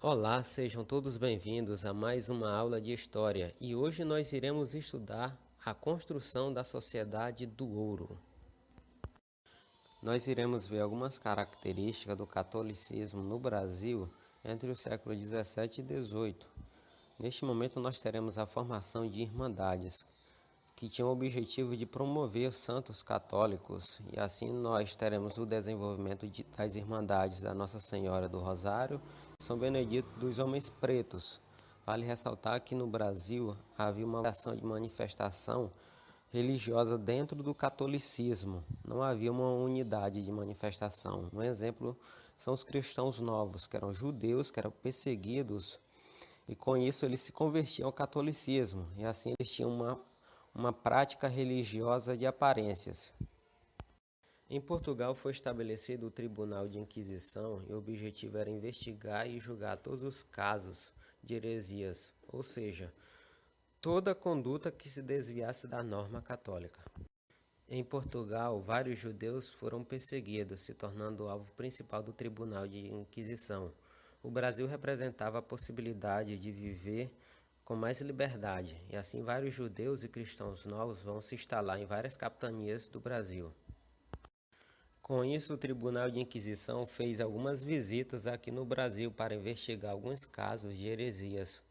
Olá, sejam todos bem-vindos a mais uma aula de História e hoje nós iremos estudar a construção da Sociedade do Ouro. Nós iremos ver algumas características do catolicismo no Brasil entre os séculos 17 e 18. Neste momento nós teremos a formação de irmandades, que tinham o objetivo de promover os santos católicos, e assim nós teremos o desenvolvimento das irmandades da Nossa Senhora do Rosário e São Benedito dos Homens Pretos. Vale ressaltar que no Brasil havia uma ação de manifestação religiosa dentro do catolicismo, não havia uma unidade de manifestação. Um exemplo são os cristãos novos, que eram judeus, que eram perseguidos, e com isso eles se convertiam ao catolicismo, e assim eles tinham uma prática religiosa de aparências. Em Portugal foi estabelecido o Tribunal de Inquisição e o objetivo era investigar e julgar todos os casos de heresias, ou seja, toda conduta que se desviasse da norma católica. Em Portugal, vários judeus foram perseguidos, se tornando o alvo principal do Tribunal de Inquisição. O Brasil representava a possibilidade de viver com mais liberdade, e assim vários judeus e cristãos novos vão se instalar em várias capitanias do Brasil. Com isso, o Tribunal de Inquisição fez algumas visitas aqui no Brasil para investigar alguns casos de heresias,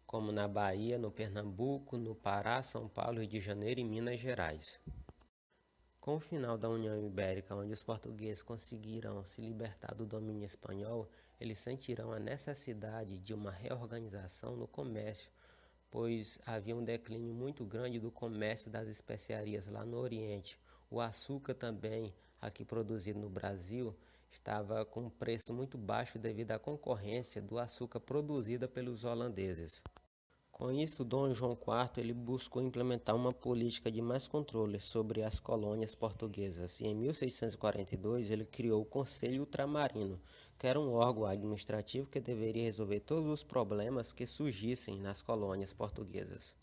como na Bahia, no Pernambuco, no Pará, São Paulo, Rio de Janeiro e Minas Gerais. Com o final da União Ibérica, onde os portugueses conseguiram se libertar do domínio espanhol, eles sentirão a necessidade de uma reorganização no comércio, pois havia um declínio muito grande do comércio das especiarias lá no Oriente. O açúcar também, aqui produzido no Brasil, estava com um preço muito baixo devido à concorrência do açúcar produzido pelos holandeses. Com isso, Dom João IV ele buscou implementar uma política de mais controle sobre as colônias portuguesas, e em 1642 ele criou o Conselho Ultramarino, que era um órgão administrativo que deveria resolver todos os problemas que surgissem nas colônias portuguesas.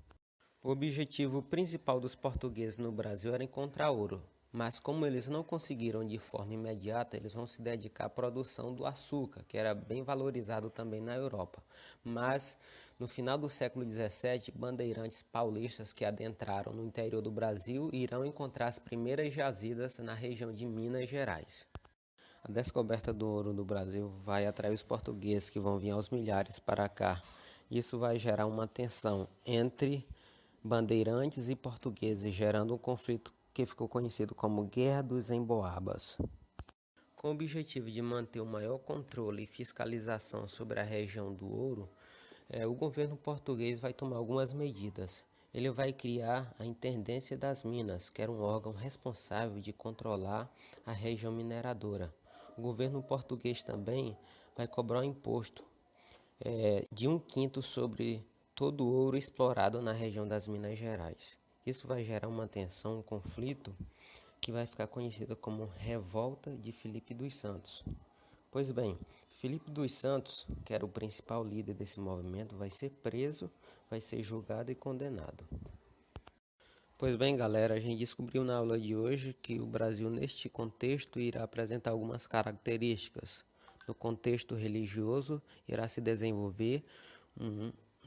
O objetivo principal dos portugueses no Brasil era encontrar ouro, mas como eles não conseguiram de forma imediata, eles vão se dedicar à produção do açúcar, que era bem valorizado também na Europa. Mas no final do século XVII, bandeirantes paulistas que adentraram no interior do Brasil irão encontrar as primeiras jazidas na região de Minas Gerais. A descoberta do ouro no Brasil vai atrair os portugueses, que vão vir aos milhares para cá. Isso vai gerar uma tensão entre bandeirantes e portugueses, gerando um conflito que ficou conhecido como Guerra dos Emboabas. Com o objetivo de manter o maior controle e fiscalização sobre a região do ouro, o governo português vai tomar algumas medidas. Ele vai criar a Intendência das Minas, que era um órgão responsável de controlar a região mineradora. O governo português também vai cobrar um imposto de 1/5 sobre todo o ouro explorado na região das Minas Gerais. Isso vai gerar uma tensão, um conflito, que vai ficar conhecido como Revolta de Filipe dos Santos. Pois bem, Filipe dos Santos, que era o principal líder desse movimento, vai ser preso, vai ser julgado e condenado. Pois bem, galera, a gente descobriu na aula de hoje que o Brasil, neste contexto, irá apresentar algumas características. No contexto religioso, irá se desenvolver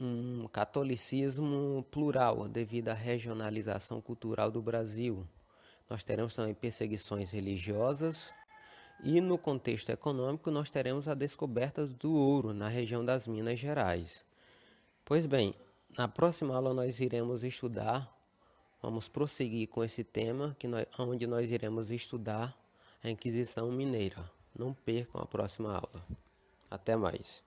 um catolicismo plural devido à regionalização cultural do Brasil. Nós teremos também perseguições religiosas e no contexto econômico nós teremos a descoberta do ouro na região das Minas Gerais. Pois bem, na próxima aula nós iremos estudar, vamos prosseguir com esse tema, onde nós iremos estudar a Inquisição Mineira. Não percam a próxima aula. Até mais.